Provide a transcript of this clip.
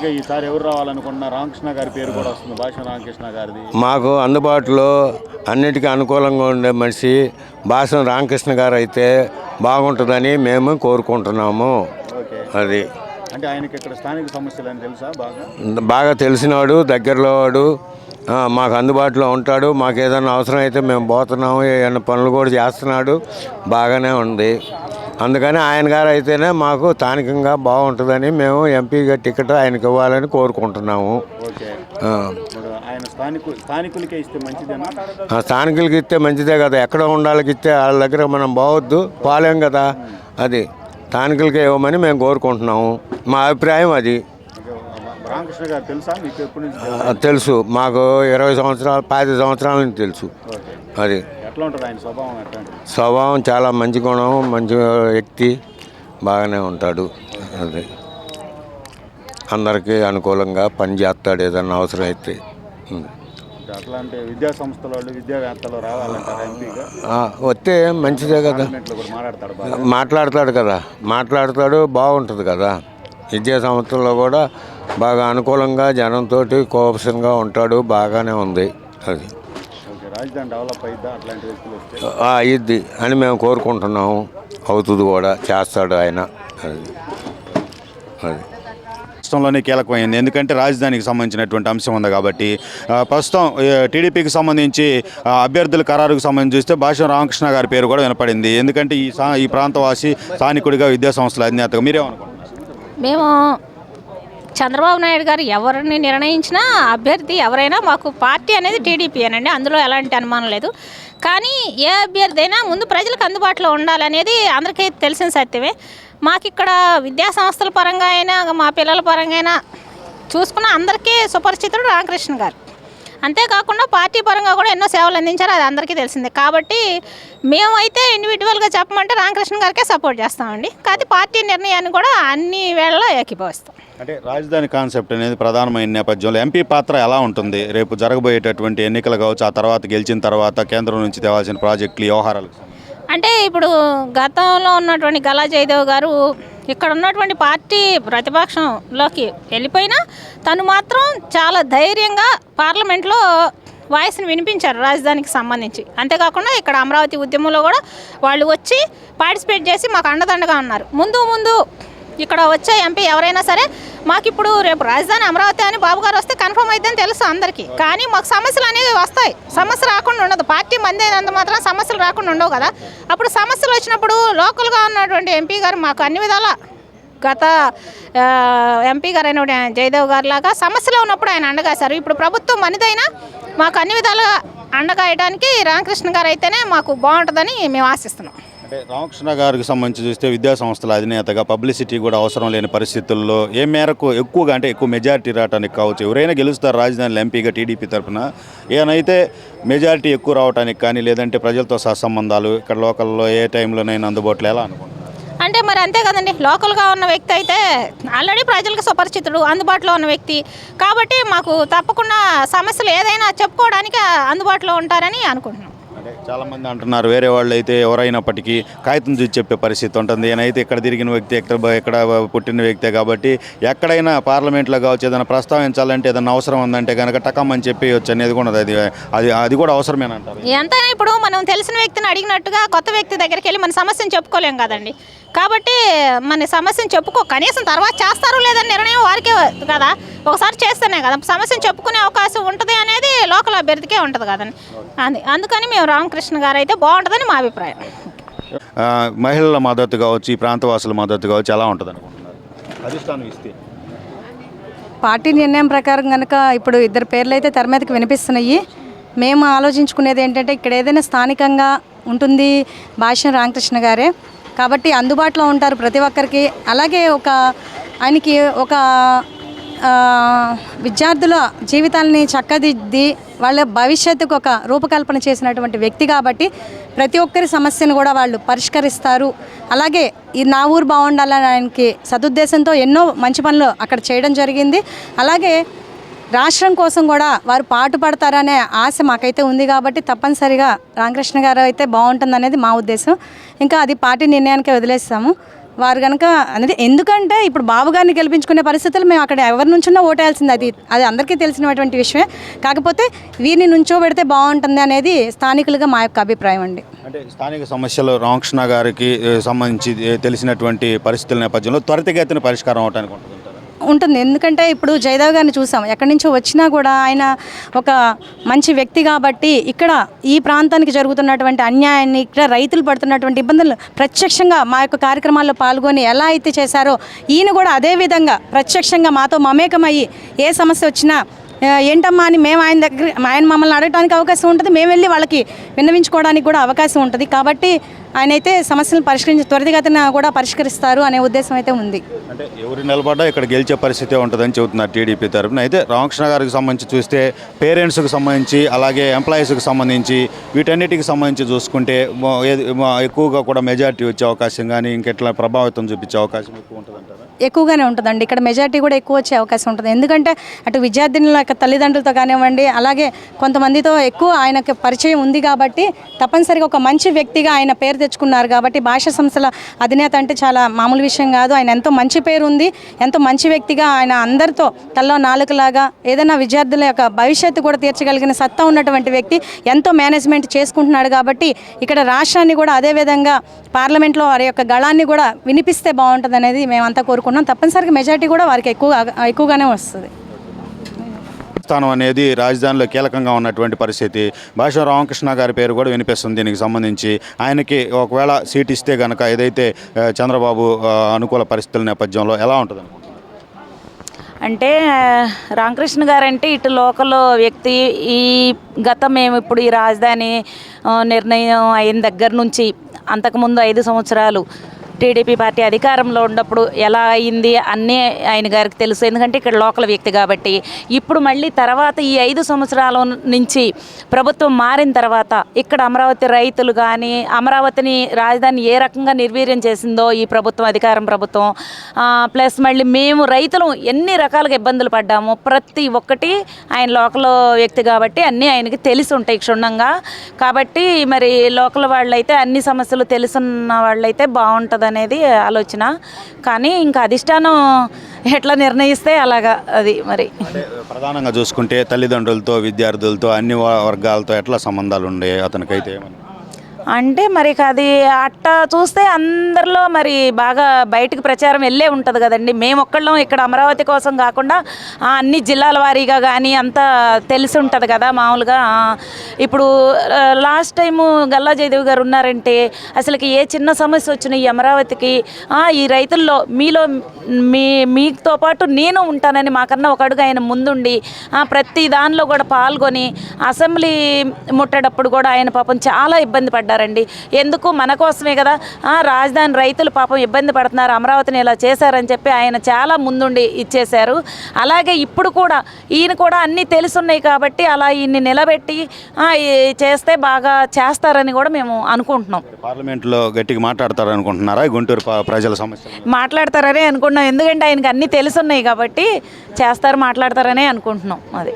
ఈసారి ఎవరు రావాలనుకుంటున్నా? రామకృష్ణ గారి పేరు కూడా వస్తుంది, భాష రామకృష్ణ గారిది. మాకు అందుబాటులో అన్నిటికీ అనుకూలంగా ఉండే మనిషి భాష రామకృష్ణ గారు అయితే బాగుంటుందని మేము కోరుకుంటున్నాము. అది అంటే ఆయనకి ఇక్కడ స్థానిక సమస్యలు అని తెలుసా? బాగా తెలిసినవాడు, దగ్గరలో వాడు, మాకు అందుబాటులో ఉంటాడు. మాకు ఏదైనా అవసరం అయితే మేము పోతున్నాము, ఏమైనా పనులు కూడా చేస్తున్నాడు, బాగానే ఉంది. అందుకని ఆయన గారు అయితేనే మాకు స్థానికంగా బాగుంటుందని మేము ఎంపీగా టికెట్ ఆయనకి ఇవ్వాలని కోరుకుంటున్నాము. స్థానికులకి ఇస్తే మంచిదే కదా, ఎక్కడ ఉండాలకి ఇస్తే వాళ్ళ దగ్గర మనం బావద్దు, పోలేం కదా. అది స్థానికులకే ఇవ్వమని మేము కోరుకుంటున్నాము. మా అభిప్రాయం అది. తెలుసు, మాకు 20 సంవత్సరాలు 15 సంవత్సరాల నుంచి తెలుసు. అది స్వభావం చాలా మంచి గుణం, మంచి వ్యక్తి, బాగానే ఉంటాడు. అది అందరికీ అనుకూలంగా పనిచేస్తాడు ఏదన్నా అవసరం అయితే. వస్తే మంచిదే కదా, మాట్లాడతాడు, బాగుంటుంది కదా. విద్యా సంస్థల్లో కూడా బాగా అనుకూలంగా జనంతో కోఆపరేషన్గా ఉంటాడు, బాగానే ఉంది. అది అయ్యిద్ది అని మేము కోరుకుంటున్నాము. అవుతుంది కూడా, చేస్తాడు ఆయన. అది రాష్ట్రంలోనే కీలకమైంది, ఎందుకంటే రాజధానికి సంబంధించినటువంటి అంశం ఉంది కాబట్టి. ప్రస్తుతం టీడీపీకి సంబంధించి అభ్యర్థుల ఖరారుకు సంబంధించి చూస్తే భాష రామకృష్ణ గారి పేరు కూడా వినపడింది. ఎందుకంటే ఈ ప్రాంతవాసి, స్థానికుడిగా, విద్యాసంస్థల అధినేతగా మీరేమనుకుంటున్నారు? మేము చంద్రబాబు నాయుడు గారు ఎవరిని నిర్ణయించినా అభ్యర్థి ఎవరైనా మాకు పార్టీ అనేది టీడీపీ అనండి, అందులో ఎలాంటి అనుమానం లేదు. కానీ ఏ అభ్యర్థి అయినా ముందు ప్రజలకు అందుబాటులో ఉండాలనేది అందరికీ తెలిసిన సత్యమే. మాకు ఇక్కడ విద్యా సంస్థల పరంగా అయినా, మా పిల్లల పరంగా అయినా చూసుకున్న అందరికీ సుపరిచితుడు రామకృష్ణ గారు. అంతేకాకుండా పార్టీ పరంగా కూడా ఎన్నో సేవలు అందించారు, అది అందరికీ తెలిసిందే. కాబట్టి మేమైతే ఇండివిజువల్గా చెప్పమంటే రామకృష్ణ గారికే సపోర్ట్ చేస్తామండి. కానీ పార్టీ నిర్ణయాన్ని కూడా అన్ని వేళల్లో ఏకీభవిస్తాం. అంటే రాజధాని కాన్సెప్ట్ అనేది ప్రధానమైన నేపథ్యంలో ఎంపీ పాత్ర ఎలా ఉంటుంది? రేపు జరగబోయేటటువంటి ఎన్నికలు కావచ్చు, ఆ తర్వాత గెలిచిన తర్వాత కేంద్రం నుంచి తేవాల్సిన ప్రాజెక్టులు, వ్యవహారాలు. అంటే ఇప్పుడు గతంలో ఉన్నటువంటి గల్లా జయదేవ్ గారు ఇక్కడ ఉన్నటువంటి పార్టీ ప్రతిపక్షంలోకి వెళ్ళిపోయినా తను మాత్రం చాలా ధైర్యంగా పార్లమెంట్లో వాయిస్ని వినిపించారు రాజధానికి సంబంధించి. అంతేకాకుండా ఇక్కడ అమరావతి ఉద్యమంలో కూడా వాళ్ళు వచ్చి పార్టిసిపేట్ చేసి మాకు అండదండగా ఉన్నారు. ముందు ఇక్కడ వచ్చే ఎంపీ ఎవరైనా సరే మాకు ఇప్పుడు రేపు రాజధాని అమరావతి అని బాబు గారు వస్తే కన్ఫర్మ్ అయిద్దని తెలుసు అందరికీ. కానీ మాకు సమస్యలు అనేవి వస్తాయి, సమస్య రాకుండా ఉండదు. పార్టీ మంది అయినంత మాత్రం సమస్యలు రాకుండా ఉండవు కదా. అప్పుడు సమస్యలు వచ్చినప్పుడు లోకల్గా ఉన్నటువంటి ఎంపీ గారు మాకు అన్ని విధాలా, గత ఎంపీ గారు అయిన జయదేవ్ గారు లాగా సమస్యలు ఉన్నప్పుడు ఆయన అండగాశారు. ఇప్పుడు ప్రభుత్వం మనదైనా మాకు అన్ని విధాలుగా అండగాయడానికి రామకృష్ణ గారు అయితేనే మాకు బాగుంటుందని మేము ఆశిస్తున్నాం. అంటే రామకృష్ణ గారికి సంబంధించి చూస్తే విద్యా సంస్థల అధినేతగా పబ్లిసిటీ కూడా అవసరం లేని పరిస్థితుల్లో ఏ మేరకు ఎక్కువ మెజారిటీ రావడానికి కావచ్చు, ఎవరైనా గెలుస్తారు రాజధానిలో ఎంపీగా టీడీపీ తరఫున. ఏనైతే మెజారిటీ ఎక్కువ రావడానికి కానీ, లేదంటే ప్రజలతో సత్సంబంధాలు ఇక్కడ లోకల్లో ఏ టైంలోనైనా అందుబాటులో ఎలా అనుకుంటున్నారు? అంటే మరి అంతే కదండి, లోకల్గా ఉన్న వ్యక్తి అయితే ఆల్రెడీ ప్రజలకు సుపరిచితుడు, అందుబాటులో ఉన్న వ్యక్తి కాబట్టి మాకు తప్పకుండా సమస్యలు ఏదైనా చెప్పుకోవడానికి అందుబాటులో ఉంటారని అనుకుంటున్నాం. అంటే చాలామంది అంటున్నారు వేరే వాళ్ళు అయితే ఎవరైనప్పటికీ కాగితం చూసి చెప్పే పరిస్థితి ఉంటుంది. నేనైతే ఇక్కడ తిరిగిన వ్యక్తి, ఎక్కడ పుట్టిన వ్యక్తే కాబట్టి ఎక్కడైనా పార్లమెంట్లో కావచ్చు ఏదైనా ప్రస్తావించాలంటే ఏదైనా అవసరం ఉందంటే కనుక టకమ్మని చెప్పేయచ్చు అనేది కూడా అది కూడా అవసరమేనంటారు. ఎంతైనా ఇప్పుడు మనం తెలిసిన వ్యక్తిని అడిగినట్టుగా కొత్త వ్యక్తి దగ్గరికి వెళ్ళి మన సమస్యను చెప్పుకోలేం కదండి. కాబట్టి మన సమస్యను కనీసం తర్వాత చేస్తారు లేదని నిర్ణయం వారికే కదా, ఒకసారి చేస్తేనే కదా సమస్యను చెప్పుకునే అవకాశం ఉంటుంది అనేది లోకల్ అభ్యర్థికే ఉంటుంది కదండి. అందుకని మేము రామకృష్ణ గారు అయితే బాగుంటుందని మా అభిప్రాయం. మహిళల మద్దతు కావచ్చు, ఈ ప్రాంతవాసుల మద్దతు కావచ్చు, ఎలా ఉంటుంది అనుకుంటున్నారు? అధిష్టానం ఇస్తే పార్టీ నిర్ణయం ప్రకారం కనుక ఇప్పుడు ఇద్దరు పేర్లు అయితే తెర మీదకి వినిపిస్తున్నాయి. మేము ఆలోచించుకునేది ఏంటంటే ఇక్కడ ఏదైనా స్థానికంగా ఉంటుంది భాష్యం రామకృష్ణ గారే కాబట్టి అందుబాటులో ఉంటారు ప్రతి ఒక్కరికి. అలాగే ఆయనకి ఒక విద్యార్థుల జీవితాలని చక్కదిద్ది వాళ్ళ భవిష్యత్తుకు ఒక రూపకల్పన చేసినటువంటి వ్యక్తి కాబట్టి ప్రతి ఒక్కరి సమస్యను కూడా వాళ్ళు పరిష్కరిస్తారు. అలాగే ఈ నా ఊరు బాగుండాలని ఆయనకి సదుద్దేశంతో ఎన్నో మంచి పనులు అక్కడ చేయడం జరిగింది. అలాగే రాష్ట్రం కోసం కూడా వారు పాటుపడతారనే ఆశ మాకైతే ఉంది కాబట్టి తప్పనిసరిగా రామకృష్ణ గారు అయితే బాగుంటుందనేది మా ఉద్దేశం. ఇంకా అది పార్టీ నిర్ణయానికే వదిలేస్తాము. వారు కనుక అనేది ఎందుకంటే ఇప్పుడు బాబు గారిని గెలిపించుకునే పరిస్థితులు మేము అక్కడ ఎవరి నుంచున్నా ఓటేయాల్సింది, అది అందరికీ తెలిసినటువంటి విషయమే. కాకపోతే వీరిని నుంచోబెడితే బాగుంటుంది అనేది స్థానికులుగా మా యొక్క అభిప్రాయం అండి. అంటే స్థానిక సమస్యలు రామకృష్ణ గారికి సంబంధించి తెలిసినటువంటి పరిస్థితుల నేపథ్యంలో త్వరితగతిన పరిష్కారం అవడానికి ఉంటుంది. ఎందుకంటే ఇప్పుడు జయదేవ్ గారిని చూసాం, ఎక్కడి నుంచో వచ్చినా కూడా ఆయన ఒక మంచి వ్యక్తి కాబట్టి ఇక్కడ ఈ ప్రాంతానికి జరుగుతున్నటువంటి అన్యాయాన్ని, ఇక్కడ రైతులు పడుతున్నటువంటి ఇబ్బందులు ప్రత్యక్షంగా మా యొక్క కార్యక్రమాల్లో పాల్గొని ఎలా అయితే చేశారో ఈయన కూడా అదే విధంగా ప్రత్యక్షంగా మాతో మమేకమయ్యి ఏ సమస్య వచ్చినా ఏంటమ్మా అని మేము ఆయన మమ్మల్ని అడగడానికి అవకాశం ఉంటుంది, మేము వెళ్ళి వాళ్ళకి విన్నవించుకోవడానికి కూడా అవకాశం ఉంటుంది. కాబట్టి ఆయన అయితే సమస్యలను త్వరితగతిన కూడా పరిష్కరిస్తారు అనే ఉద్దేశం అయితే ఉంది. అంటే ఎవరు నిలబడ్డా ఇక్కడ గెలిచే పరిస్థితి ఉంటుందని చెబుతున్నారు టీడీపీ తరఫున. అయితే రామకృష్ణ గారికి సంబంధించి చూస్తే పేరెంట్స్కి సంబంధించి అలాగే ఎంప్లాయీస్కి సంబంధించి వీటన్నిటికి సంబంధించి చూసుకుంటే ఎక్కువగా కూడా మెజారిటీ వచ్చే అవకాశం కానీ ఇంకెట్లా ప్రభావితం చూపించే అవకాశం ఎక్కువ ఉంటుందంటారా? ఎక్కువగానే ఉంటుందండి. ఇక్కడ మెజారిటీ కూడా ఎక్కువ వచ్చే అవకాశం ఉంటుంది. ఎందుకంటే అటు విద్యార్థినుల యొక్క తల్లిదండ్రులతో కానివ్వండి, అలాగే కొంతమందితో ఎక్కువ ఆయనకి పరిచయం ఉంది కాబట్టి తప్పనిసరిగా ఒక మంచి వ్యక్తిగా ఆయన పేరు తెచ్చుకున్నారు కాబట్టి భాషా సంస్థల అధినేత అంటే చాలా మామూలు విషయం కాదు. ఆయన ఎంతో మంచి పేరు ఉంది, ఎంతో మంచి వ్యక్తిగా ఆయన అందరితో తల్లో నాలుకలాగా ఏదైనా విద్యార్థుల యొక్క భవిష్యత్తు కూడా తీర్చగలిగిన సత్తా ఉన్నటువంటి వ్యక్తి, ఎంతో మేనేజ్మెంట్ చేసుకుంటున్నాడు. కాబట్టి ఇక్కడ రాష్ట్రాన్ని కూడా అదేవిధంగా పార్లమెంట్లో వారి యొక్క గళాన్ని కూడా వినిపిస్తే బాగుంటుంది అనేది మేమంతా కోరుకుంటున్నాం. తప్పనిసరిగా మెజారిటీ కూడా వారికి ఎక్కువగానే వస్తుంది. స్థానం అనేది రాజధానిలో కీలకంగా ఉన్నటువంటి పరిస్థితి. భాష రామకృష్ణ గారి పేరు కూడా వినిపిస్తుంది. దీనికి సంబంధించి ఆయనకి ఒకవేళ సీట్ ఇస్తే కనుక ఏదైతే చంద్రబాబు అనుకూల పరిస్థితుల నేపథ్యంలో ఎలా ఉంటుంది? అంటే రామకృష్ణ గారంటే ఇటు లోకల్ వ్యక్తి. ఈ మేము ఇప్పుడు ఈ రాజధాని నిర్ణయం అయిన దగ్గర నుంచి అంతకుముందు 5 సంవత్సరాలు టీడీపీ పార్టీ అధికారంలో ఉన్నప్పుడు ఎలా అయింది అన్నీ ఆయన గారికి తెలుసు. ఎందుకంటే ఇక్కడ లోకల్ వ్యక్తి కాబట్టి. ఇప్పుడు మళ్ళీ తర్వాత ఈ 5 సంవత్సరాల నుంచి ప్రభుత్వం మారిన తర్వాత ఇక్కడ అమరావతి రైతులు కానీ అమరావతిని రాజధాని ఏ రకంగా నిర్వీర్యం చేసిందో ఈ ప్రభుత్వం, అధికారం ప్రభుత్వం, ప్లస్ మళ్ళీ మేము రైతులు ఎన్ని రకాలుగా ఇబ్బందులు పడ్డాము ప్రతి ఒక్కటి ఆయన లోకల్ వ్యక్తి కాబట్టి అన్నీ ఆయనకి తెలిసి ఉంటాయి క్షుణ్ణంగా. కాబట్టి మరి లోకల్ వాళ్ళైతే అన్ని సమస్యలు తెలుసున్న వాళ్ళైతే బాగుంటుంది అనేది ఆలోచన. కానీ ఇంకా అధిష్టానం ఎట్లా నిర్ణయిస్తే అలాగా అది. మరి ప్రధానంగా చూసుకుంటే తల్లిదండ్రులతో, విద్యార్థులతో, అన్ని వర్గాలతో ఎట్లా సంబంధాలు ఉండే అతనికైతే అంటే మరి అది అట్టా చూస్తే అందరిలో మరి బాగా బయటకు ప్రచారం వెళ్ళే ఉంటుంది కదండి. మేము ఒక్కళ్ళం ఇక్కడ అమరావతి కోసం కాకుండా అన్ని జిల్లాల వారీగా కానీ అంతా తెలిసి ఉంటుంది కదా మామూలుగా. ఇప్పుడు లాస్ట్ టైము గల్లా జయదేవ్ గారు ఉన్నారంటే అసలుకి ఏ చిన్న సమస్య వచ్చినా ఈ అమరావతికి ఈ రైతుల్లో మీతో పాటు నేను ఉంటానని మాకన్నా ఒక అడుగు ఆయన ముందుండి ప్రతి దానిలో కూడా పాల్గొని అసెంబ్లీ ముట్టేటప్పుడు కూడా ఆయన పాపం చాలా ఇబ్బంది పడ్డారు. ఎందుకు మన కోసమే కదా, రాజధాని రైతులు పాపం ఇబ్బంది పడుతున్నారు, అమరావతిని ఇలా చేశారని చెప్పి ఆయన చాలా ముందుండి ఇచ్చేశారు. అలాగే ఇప్పుడు కూడా ఈయన కూడా అన్నీ తెలుసున్నాయి కాబట్టి అలా ఈయన్ని నిలబెట్టి చేస్తే బాగా చేస్తారని కూడా మేము అనుకుంటున్నాం. పార్లమెంట్లో గట్టిగా మాట్లాడతారనుకుంటున్నారా గుంటూరు ప్రజల సమస్య? మాట్లాడతారనే అనుకుంటున్నాం. ఎందుకంటే ఆయనకి అన్నీ తెలుసున్నాయి కాబట్టి మాట్లాడతారనే అనుకుంటున్నాం. అది